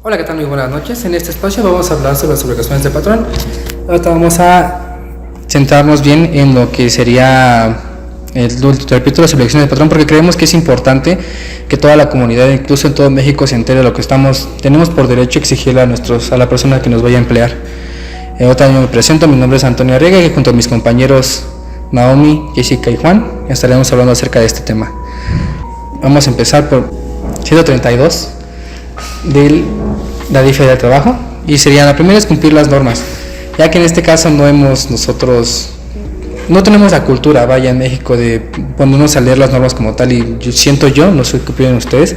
Hola, ¿qué tal? Muy buenas noches. En este espacio vamos a hablar sobre las obligaciones de patrón. Ahorita vamos a centrarnos bien en lo que sería, repito, las obligaciones de patrón, porque creemos que es importante que toda la comunidad, incluso en todo México, se entere de lo que tenemos por derecho a exigirle a la persona que nos vaya a emplear. Otra vez me presento, mi nombre es Antonio Arriaga y junto a mis compañeros Naomi, Jessica y Juan estaremos hablando acerca de este tema. Vamos a empezar por 132 de la DIF de trabajo, y sería la primera es cumplir las normas, ya que en este caso no tenemos la cultura, vaya, en México, de ponernos a leer las normas como tal, y yo no sé qué opinan ustedes,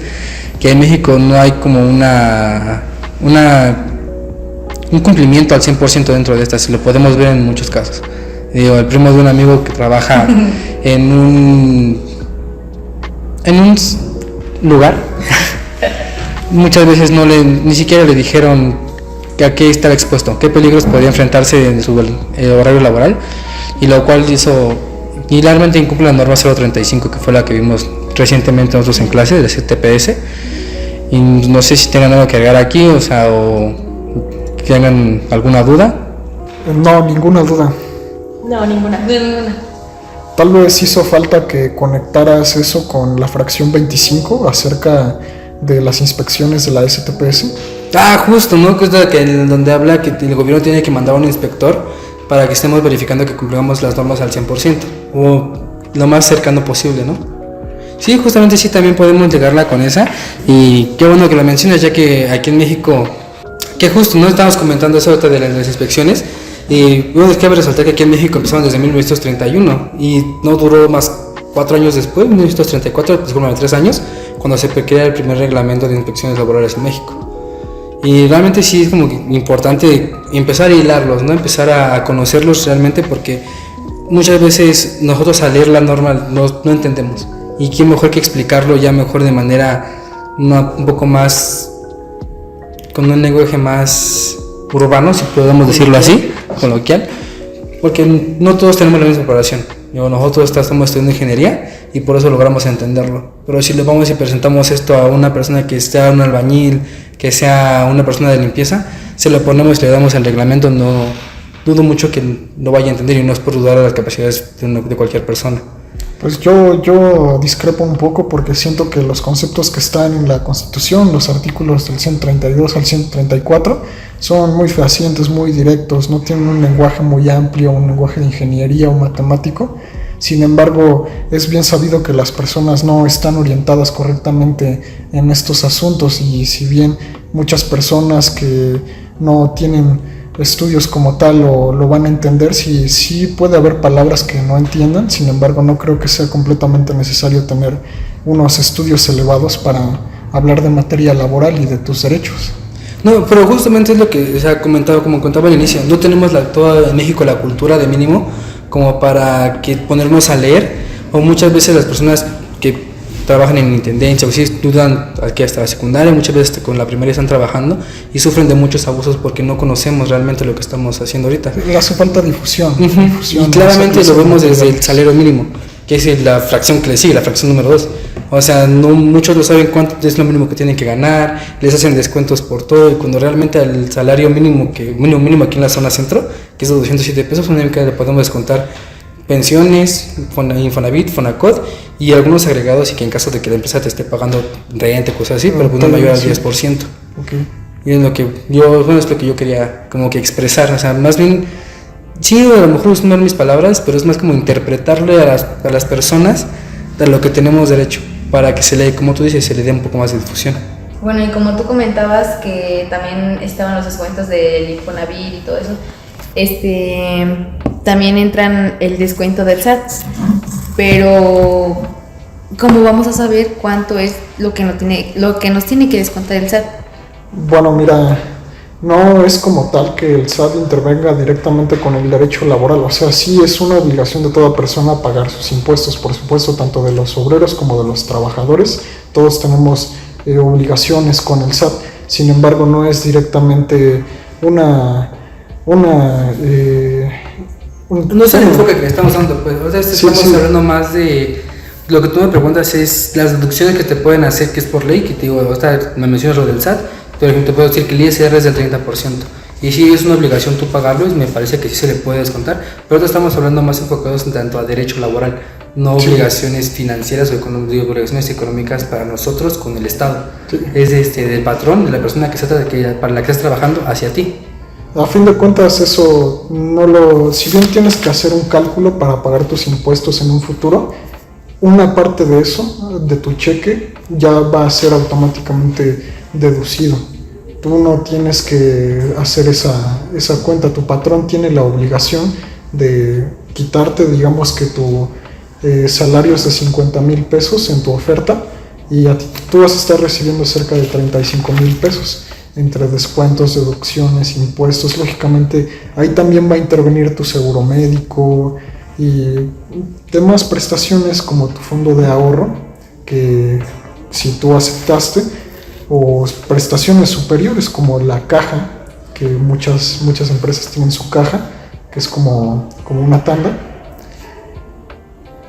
que en México no hay como un cumplimiento al 100% dentro de estas, y lo podemos ver en muchos casos. El primo de un amigo que trabaja en un lugar, muchas veces ni siquiera le dijeron a qué estaba expuesto, qué peligros podía enfrentarse en su horario laboral, y lo cual y realmente incumple la norma 035, que fue la que vimos recientemente nosotros en clase, de CTPS, y no sé si tengan algo que agregar aquí, o que tengan alguna duda. No, ninguna duda. No, ninguna. Tal vez hizo falta que conectaras eso con la fracción 25 acerca de las inspecciones de la STPS. Justo, ¿no? Que es donde habla que el gobierno tiene que mandar a un inspector para que estemos verificando que cumplamos las normas al 100% o lo más cercano posible, ¿no? Sí, justamente sí, también podemos llegarla con esa, y qué bueno que lo mencionas, ya que aquí en México, que justo no estamos comentando eso ahorita de las inspecciones, y bueno, es que cabe resaltar que aquí en México empezaron desde 1931 y no duró más 4 años después, 1934, disculpen, 3 años, cuando se crea el primer reglamento de inspecciones laborales en México. Y realmente sí es como importante empezar a hilarlos, ¿no? Empezar a conocerlos realmente, porque muchas veces nosotros al leer la norma no entendemos, y quién mejor que explicarlo ya mejor de manera un poco más, con un lenguaje más urbano, si podemos decirlo así, coloquial, porque no todos tenemos la misma preparación. Nosotros estamos estudiando ingeniería y por eso logramos entenderlo, pero si le vamos y presentamos esto a una persona que sea un albañil, que sea una persona de limpieza, se lo ponemos y le damos el reglamento, no dudo mucho que lo vaya a entender, y no es por dudar de las capacidades de cualquier persona. Pues yo discrepo un poco, porque siento que los conceptos que están en la Constitución, los artículos del 132 al 134, son muy fehacientes, muy directos, no tienen un lenguaje muy amplio, un lenguaje de ingeniería o matemático. Sin embargo, es bien sabido que las personas no están orientadas correctamente en estos asuntos, y si bien muchas personas que no tienen estudios como tal lo van a entender, sí puede haber palabras que no entiendan. Sin embargo, no creo que sea completamente necesario tener unos estudios elevados para hablar de materia laboral y de tus derechos. No, pero justamente es lo que se ha comentado, como contaba al inicio, no tenemos toda en México la cultura de mínimo como para ponernos a leer, o muchas veces las personas que trabajan en intendencia o si estudian aquí hasta la secundaria, muchas veces con la primaria están trabajando y sufren de muchos abusos porque no conocemos realmente lo que estamos haciendo ahorita. Le hace falta difusión. Y claramente lo vemos desde el salario mínimo, que es la fracción que le sigue, la fracción número 2. O sea, muchos no saben cuánto es lo mínimo que tienen que ganar, les hacen descuentos por todo, y cuando realmente el salario mínimo mínimo aquí en la zona centro, que es de 207 pesos, únicamente le podemos descontar pensiones, Infonavit, Fonacot y algunos agregados, y que en caso de que la empresa te esté pagando renta, cosas así, pero pues no mayor al 10%. Okay. Y es lo que yo quería como que expresar, o sea, más bien, sí, a lo mejor no son mis palabras, pero es más como interpretarle a las personas de lo que tenemos derecho, para que como tú dices, se le dé un poco más de difusión. Bueno, y como tú comentabas que también estaban los descuentos del Infonavit y todo eso, también entran el descuento del SAT, pero ¿cómo vamos a saber cuánto es lo que nos tiene que descontar el SAT? Bueno, mira, no es como tal que el SAT intervenga directamente con el derecho laboral. O sea, sí es una obligación de toda persona pagar sus impuestos, por supuesto, tanto de los obreros como de los trabajadores. Todos tenemos obligaciones con el SAT. Sin embargo, no es directamente no es el enfoque que estamos dando, pues. O sea, estamos hablando más de lo que tú me preguntas, es las deducciones que te pueden hacer, que es por ley, que te digo, me mencionas lo del SAT, Por ejemplo, te puedo decir que el ISR es del 30%. Y si es una obligación tú pagarlo, y me parece que sí se le puede descontar, pero ahora estamos hablando más enfocados en tanto a derecho laboral, no obligaciones financieras o obligaciones económicas para nosotros con el Estado. Sí. Es del patrón, de la persona para la que estás trabajando hacia ti. A fin de cuentas, eso si bien tienes que hacer un cálculo para pagar tus impuestos en un futuro, una parte de eso, de tu cheque, ya va a ser automáticamente deducido. Tú no tienes que hacer esa cuenta, tu patrón tiene la obligación de quitarte, digamos que tu salario es de 50,000 pesos en tu oferta y tú vas a estar recibiendo cerca de 35,000 pesos entre descuentos, deducciones, impuestos. Lógicamente ahí también va a intervenir tu seguro médico y demás prestaciones como tu fondo de ahorro, que si tú aceptaste, o prestaciones superiores como la caja, que muchas empresas tienen su caja, que es como una tanda.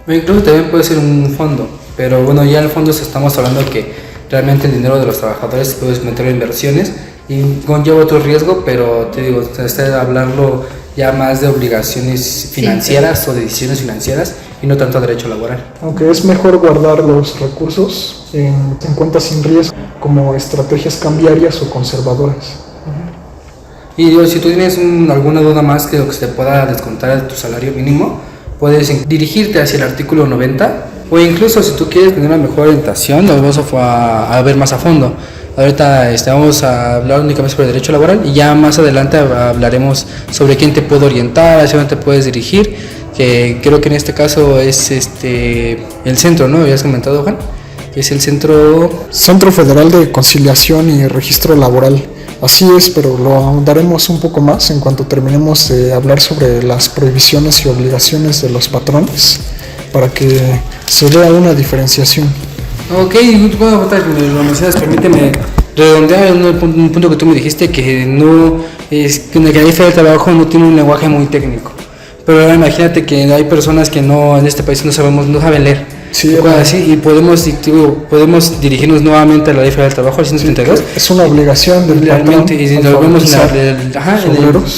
Incluso también puede ser un fondo, pero bueno, ya en el fondo estamos hablando que realmente el dinero de los trabajadores puedes meter en inversiones y conlleva otro riesgo, pero te digo, hablarlo ya más de obligaciones financieras o de decisiones financieras y no tanto a derecho laboral. Aunque es mejor guardar los recursos en cuentas sin riesgo, como estrategias cambiarias o conservadoras. Y digo, si tú tienes alguna duda más que lo que se te pueda descontar de tu salario mínimo, puedes dirigirte hacia el artículo 90 o incluso si tú quieres tener una mejor orientación, nos vamos a ver más a fondo. Ahorita vamos a hablar únicamente sobre derecho laboral y ya más adelante hablaremos sobre quién te puede orientar, hacia dónde te puedes dirigir, que creo que en este caso es el centro, ¿no? ¿Habías comentado, Juan? Es el Centro Federal de Conciliación y Registro Laboral. Así es, pero lo ahondaremos un poco más en cuanto terminemos de hablar sobre las prohibiciones y obligaciones de los patrones, para que se vea una diferenciación. Ok, bueno, lo mencionas, permíteme redondear en un punto que tú me dijiste, que la ley del trabajo no tiene un lenguaje muy técnico. Pero ahora imagínate que hay personas que en este país no saben leer. Sí, así, y podemos dirigirnos nuevamente a la ley federal del trabajo, al 132. Es una obligación del realmente, y lo vemos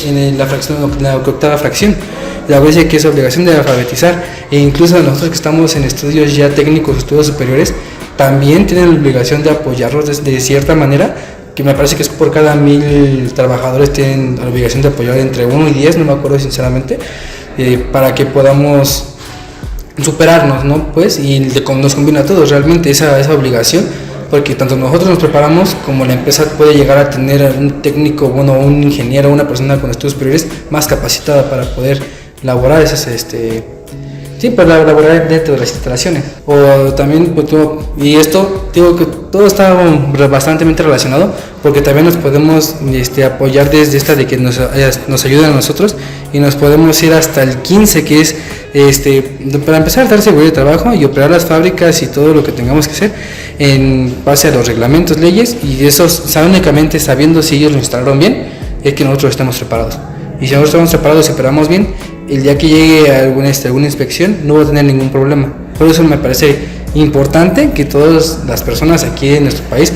en la octava fracción. La verdad es que es obligación de alfabetizar, e incluso nosotros que estamos en estudios ya técnicos, estudios superiores, también tienen la obligación de apoyarlos de cierta manera, que me parece que es por cada 1,000 trabajadores tienen la obligación de apoyar entre 1 y 10, no me acuerdo sinceramente, para que podamos superarnos, ¿no? Pues, y nos conviene a todos realmente esa obligación, porque tanto nosotros nos preparamos como la empresa puede llegar a tener un técnico, un ingeniero, una persona con estudios superiores más capacitada para poder laborar para laborar dentro de las instalaciones. O también, y esto, digo que todo está bastante relacionado, porque también nos podemos apoyar desde esta de que nos ayuden a nosotros, y nos podemos ir hasta el 15, que es para empezar a dar seguridad de trabajo y operar las fábricas y todo lo que tengamos que hacer en base a los reglamentos, leyes, y eso únicamente sabiendo si ellos lo instalaron bien, es que nosotros estemos preparados. Y si nosotros estamos preparados y operamos bien, el día que llegue alguna inspección no va a tener ningún problema. Por eso me parece importante que todas las personas aquí en nuestro país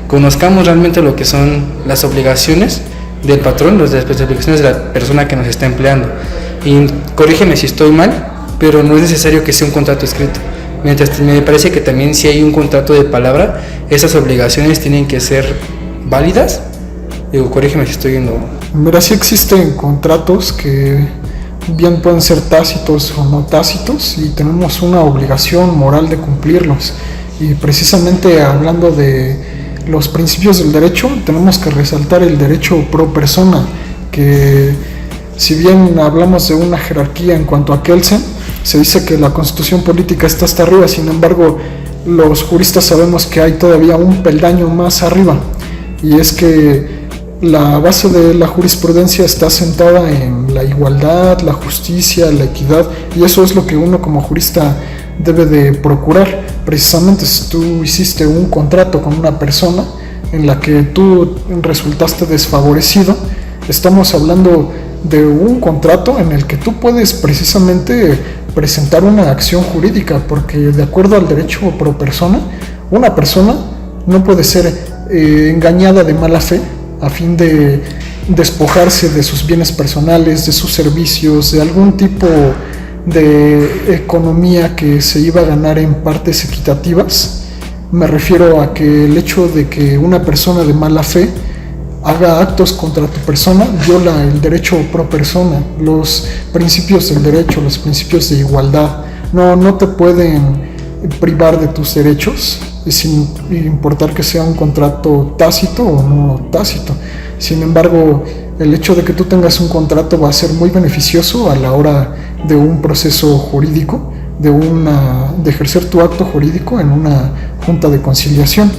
conozcamos realmente lo que son las obligaciones del patrón, las obligaciones de la persona que nos está empleando. Y corrígeme si estoy mal, pero no es necesario que sea un contrato escrito. Mientras me parece que también si hay un contrato de palabra, esas obligaciones tienen que ser válidas. Digo, corrígeme si estoy viendo. Mira, sí existen contratos que bien pueden ser tácitos o no tácitos, y tenemos una obligación moral de cumplirlos. Y precisamente hablando de los principios del derecho, tenemos que resaltar el derecho pro persona, que si bien hablamos de una jerarquía en cuanto a Kelsen, se dice que la constitución política está hasta arriba, sin embargo los juristas sabemos que hay todavía un peldaño más arriba, y es que la base de la jurisprudencia está sentada en la igualdad, la justicia, la equidad, y eso es lo que uno como jurista debe de procurar. Precisamente si tú hiciste un contrato con una persona en la que tú resultaste desfavorecido, estamos hablando de un contrato en el que tú puedes precisamente presentar una acción jurídica, porque de acuerdo al derecho pro persona, una persona no puede ser engañada de mala fe a fin de despojarse de sus bienes personales, de sus servicios, de algún tipo de economía que se iba a ganar en partes equitativas. Me refiero a que el hecho de que una persona de mala fe haga actos contra tu persona viola el derecho pro persona, los principios del derecho, los principios de igualdad. No te pueden privar de tus derechos sin importar que sea un contrato tácito o no tácito. Sin embargo, el hecho de que tú tengas un contrato va a ser muy beneficioso a la hora de un proceso jurídico, de ejercer tu acto jurídico en una junta de conciliación,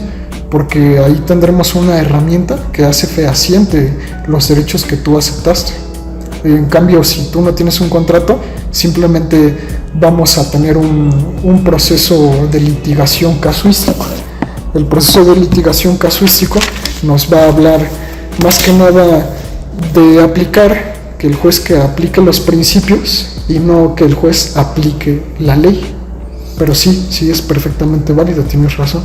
porque ahí tendremos una herramienta que hace fehaciente los derechos que tú aceptaste. En cambio, si tú no tienes un contrato, simplemente vamos a tener un proceso de litigación casuístico. El proceso de litigación casuístico nos va a hablar más que nada de aplicar, que el juez que aplique los principios y no que el juez aplique la ley. Pero sí es perfectamente válido, tienes razón.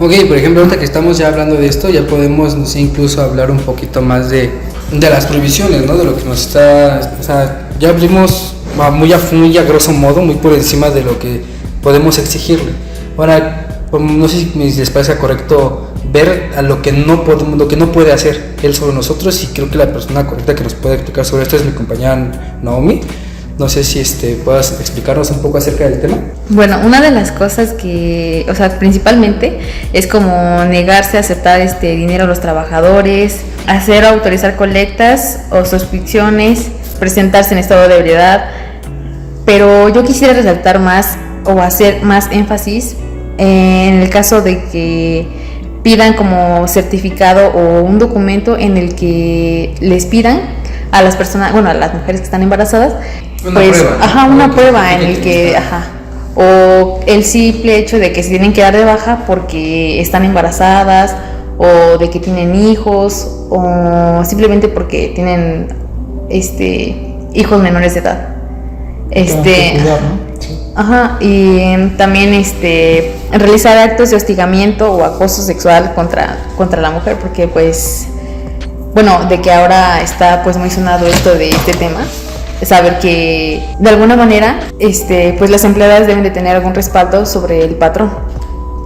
Ok, por ejemplo, ahorita que estamos ya hablando de esto, ya podemos, no sé, incluso hablar un poquito más de las prohibiciones, ¿no? De lo que nos está, o sea, ya abrimos muy a grosso modo, muy por encima de lo que podemos exigirle. Ahora, no sé si les parece correcto ver a lo que no puede hacer él sobre nosotros, y creo que la persona correcta que nos puede explicar sobre esto es mi compañera Naomi. No sé si puedas explicarnos un poco acerca del tema. Bueno, una de las cosas que, o sea, principalmente es como negarse a aceptar dinero a los trabajadores, hacer o autorizar colectas o suscripciones, presentarse en estado de ebriedad. Pero yo quisiera resaltar más o hacer más énfasis en el caso de que pidan como certificado o un documento en el que les pidan a las personas, bueno, a las mujeres que están embarazadas, una prueba en el que, o el simple hecho de que se tienen que dar de baja porque están embarazadas, o de que tienen hijos, o simplemente porque tienen hijos menores de edad. Cuidar, ¿no? Sí. Y también realizar actos de hostigamiento o acoso sexual contra la mujer, porque pues, bueno, de que ahora está pues muy sonado esto de este tema, saber que de alguna manera pues las empleadas deben de tener algún respaldo sobre el patrón.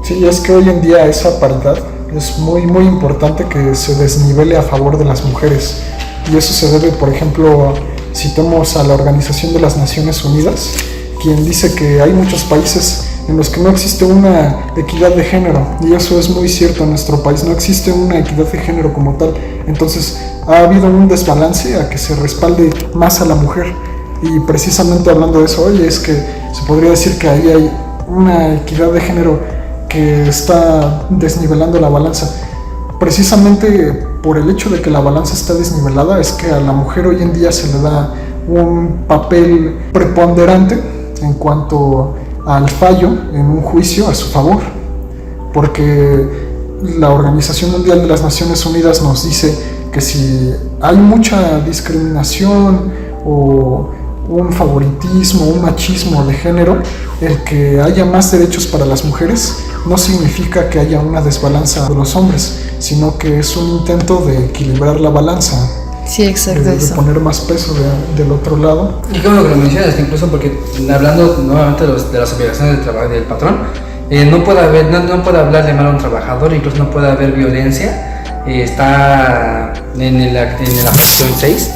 Sí, es que hoy en día esa paridad es muy muy importante, que se desnivele a favor de las mujeres, y eso se debe, por ejemplo, citamos a la Organización de las Naciones Unidas, quien dice que hay muchos países en los que no existe una equidad de género, y eso es muy cierto. En nuestro país no existe una equidad de género como tal, entonces ha habido un desbalance a que se respalde más a la mujer. Y precisamente hablando de eso hoy, es que se podría decir que ahí hay una equidad de género que está desnivelando la balanza. Precisamente por el hecho de que la balanza está desnivelada, es que a la mujer hoy en día se le da un papel preponderante en cuanto al fallo en un juicio a su favor, porque la Organización Mundial de las Naciones Unidas nos dice que si hay mucha discriminación o un favoritismo, un machismo de género, el que haya más derechos para las mujeres no significa que haya una desbalanza de los hombres, sino que es un intento de equilibrar la balanza. Sí, exacto. De poner más peso del otro lado. Y como lo que lo mencionas, incluso porque hablando nuevamente de las obligaciones del trabajo del patrón, no puede hablar de mal a un trabajador, incluso no puede haber violencia. Está en la fracción 6.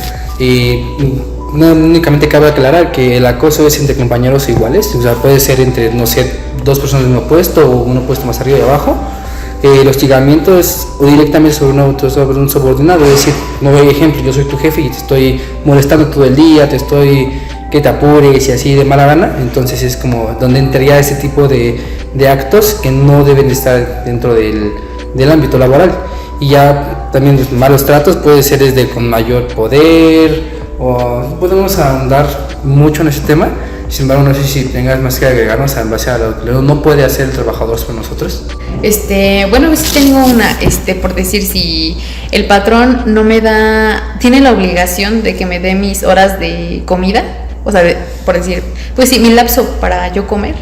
No, únicamente cabe aclarar que el acoso es entre compañeros iguales, o sea, puede ser entre, no sé, dos personas del mismo puesto o un puesto más arriba y abajo. El hostigamiento es directamente sobre un subordinado, es decir, no doy ejemplo, yo soy tu jefe y te estoy molestando todo el día, que te apures y así de mala gana. Entonces es como donde entraría ese tipo de actos que no deben de estar dentro del ámbito laboral. Y ya también los malos tratos puede ser desde con mayor poder, o podemos ahondar mucho en ese tema. Sin embargo, no sé si tengas más que agregarnos en base a lo que no puede hacer el trabajador sobre nosotros. Bueno, sí tengo una, por decir, si el patrón no me da, tiene la obligación de que me dé mis horas de comida, o sea, por decir, pues sí, mi lapso para yo comer,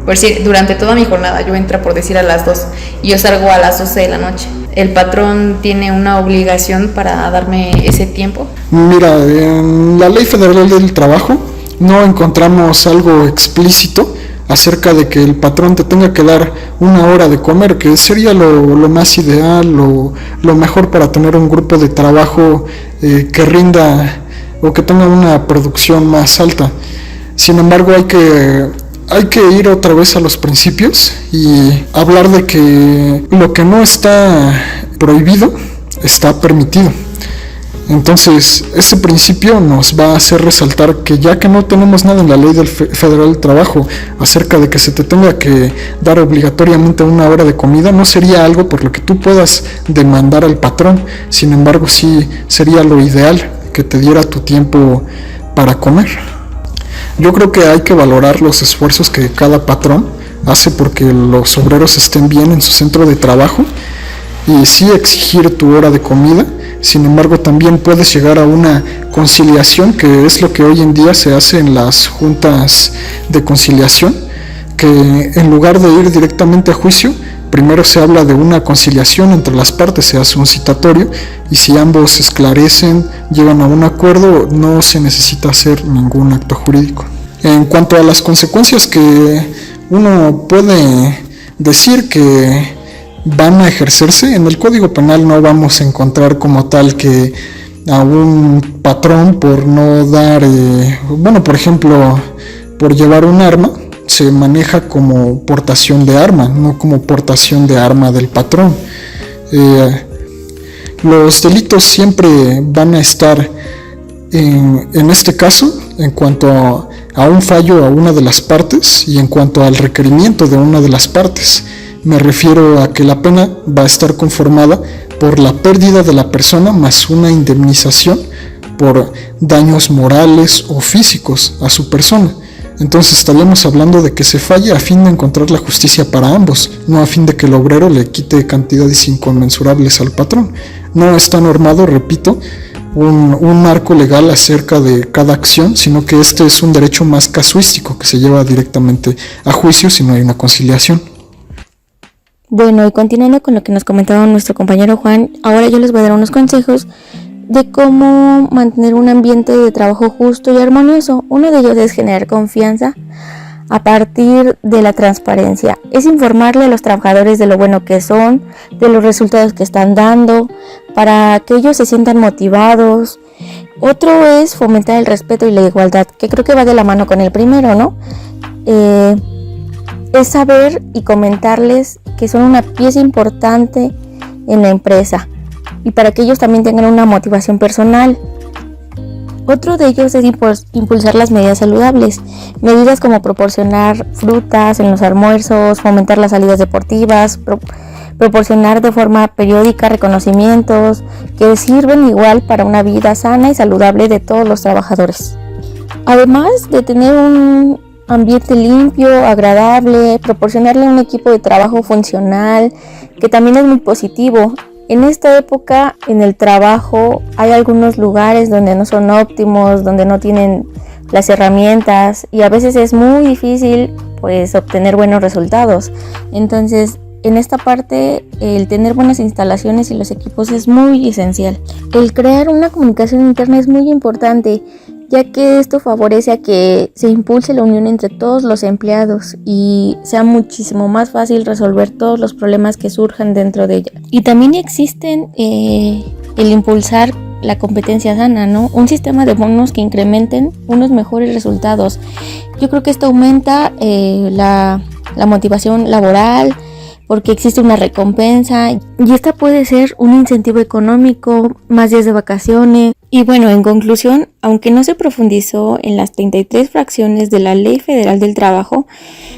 Por decir, durante toda mi jornada yo entro por decir a las 2 y yo salgo a las 12 de la noche. ¿El patrón tiene una obligación para darme ese tiempo? Mira, en la Ley Federal del Trabajo no encontramos algo explícito acerca de que el patrón te tenga que dar una hora de comer, que sería lo más ideal, lo mejor para tener un grupo de trabajo que rinda o que tenga una producción más alta. Sin embargo, hay que ir otra vez a los principios y hablar de que lo que no está prohibido está permitido. Entonces, este principio nos va a hacer resaltar que ya que no tenemos nada en la Ley Federal del Trabajo acerca de que se te tenga que dar obligatoriamente una hora de comida, no sería algo por lo que tú puedas demandar al patrón. Sin embargo, sí sería lo ideal que te diera tu tiempo para comer. Yo creo que hay que valorar los esfuerzos que cada patrón hace porque los obreros estén bien en su centro de trabajo y sí exigir tu hora de comida. Sin embargo, también puedes llegar a una conciliación, que es lo que hoy en día se hace en las juntas de conciliación, que en lugar de ir directamente a juicio, primero se habla de una conciliación entre las partes, se hace un citatorio y si ambos esclarecen, llegan a un acuerdo, no se necesita hacer ningún acto jurídico. En cuanto a las consecuencias que uno puede decir que van a ejercerse, en el Código Penal no vamos a encontrar como tal que a un patrón por no dar, por ejemplo, por llevar un arma, se maneja como portación de arma, no como portación de arma del patrón. Los delitos siempre van a estar en este caso en cuanto a un fallo a una de las partes y en cuanto al requerimiento de una de las partes. Me refiero a que la pena va a estar conformada por la pérdida de la persona más una indemnización por daños morales o físicos a su persona. Entonces estaríamos hablando de que se falle a fin de encontrar la justicia para ambos, no a fin de que el obrero le quite cantidades inconmensurables al patrón. No está normado, repito, un marco legal acerca de cada acción, sino que este es un derecho más casuístico que se lleva directamente a juicio si no hay una conciliación. Bueno, y continuando con lo que nos comentaba nuestro compañero Juan, ahora yo les voy a dar unos consejos de cómo mantener un ambiente de trabajo justo y armonioso. Uno de ellos es generar confianza a partir de la transparencia. Es informarle a los trabajadores de lo bueno que son, de los resultados que están dando, para que ellos se sientan motivados. Otro es fomentar el respeto y la igualdad, que creo que va de la mano con el primero, ¿no? Es saber y comentarles que son una pieza importante en la empresa y para que ellos también tengan una motivación personal. Otro de ellos es impulsar las medidas saludables, medidas como proporcionar frutas en los almuerzos, fomentar las salidas deportivas, proporcionar de forma periódica reconocimientos que sirven igual para una vida sana y saludable de todos los trabajadores. Además de tener un ambiente limpio, agradable, proporcionarle un equipo de trabajo funcional, que también es muy positivo. En esta época, en el trabajo, hay algunos lugares donde no son óptimos, donde no tienen las herramientas y a veces es muy difícil pues obtener buenos resultados. Entonces, en esta parte, el tener buenas instalaciones y los equipos es muy esencial. El crear una comunicación interna es muy importante, ya que esto favorece a que se impulse la unión entre todos los empleados y sea muchísimo más fácil resolver todos los problemas que surjan dentro de ella. Y también existen el impulsar la competencia sana, ¿no? Un sistema de bonos que incrementen unos mejores resultados. Yo creo que esto aumenta la motivación laboral, porque existe una recompensa y esta puede ser un incentivo económico, más días de vacaciones. Y bueno, en conclusión, aunque no se profundizó en las 33 fracciones de la Ley Federal del Trabajo,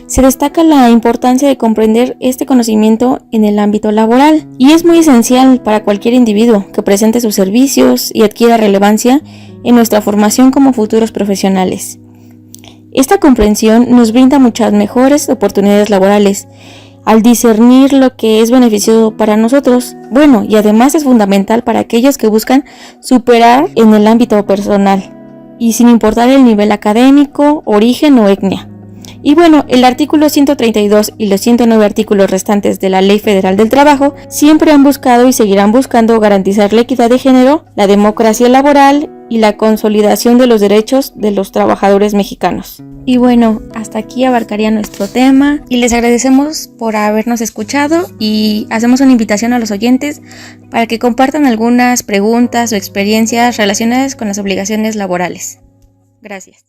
se destaca la importancia de comprender este conocimiento en el ámbito laboral y es muy esencial para cualquier individuo que presente sus servicios y adquiera relevancia en nuestra formación como futuros profesionales. Esta comprensión nos brinda muchas mejores oportunidades laborales al discernir lo que es beneficioso para nosotros. Bueno, y además es fundamental para aquellos que buscan superar en el ámbito personal y sin importar el nivel académico, origen o etnia. Y bueno, el artículo 132 y los 109 artículos restantes de la Ley Federal del Trabajo siempre han buscado y seguirán buscando garantizar la equidad de género, la democracia laboral y la consolidación de los derechos de los trabajadores mexicanos. Y bueno, hasta aquí abarcaría nuestro tema y les agradecemos por habernos escuchado y hacemos una invitación a los oyentes para que compartan algunas preguntas o experiencias relacionadas con las obligaciones laborales. Gracias.